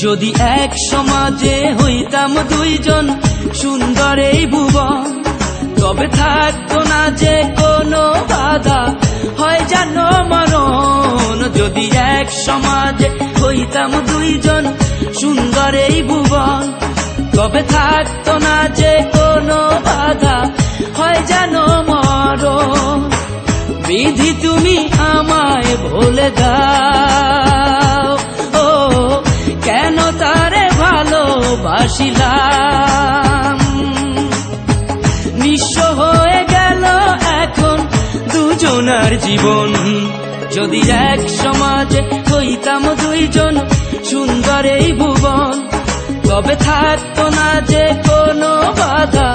যদি এক সমাজে হইতাম দুইজন সুন্দর এই ভুবন, তবে থাকতো না যে কোনো বাধা, হয় জানো মরণ। যদি এক সমাজে হইতাম দুইজন সুন্দর এই ভুবন, তবে থাকতো না যে কোনো বাধা, হয় জানো মরণ। বিধি তুমি আমায় ভুলে দাও, ও কেন তারে ভালোবাসিলাম। নিঃস্ব হয়ে গেল এখন দুজনার জীবন। যদি এক সমাজে হইতাম দুইজন সুন্দর এই ভুবন, তবে থাকতো না যে কোনো বাধা,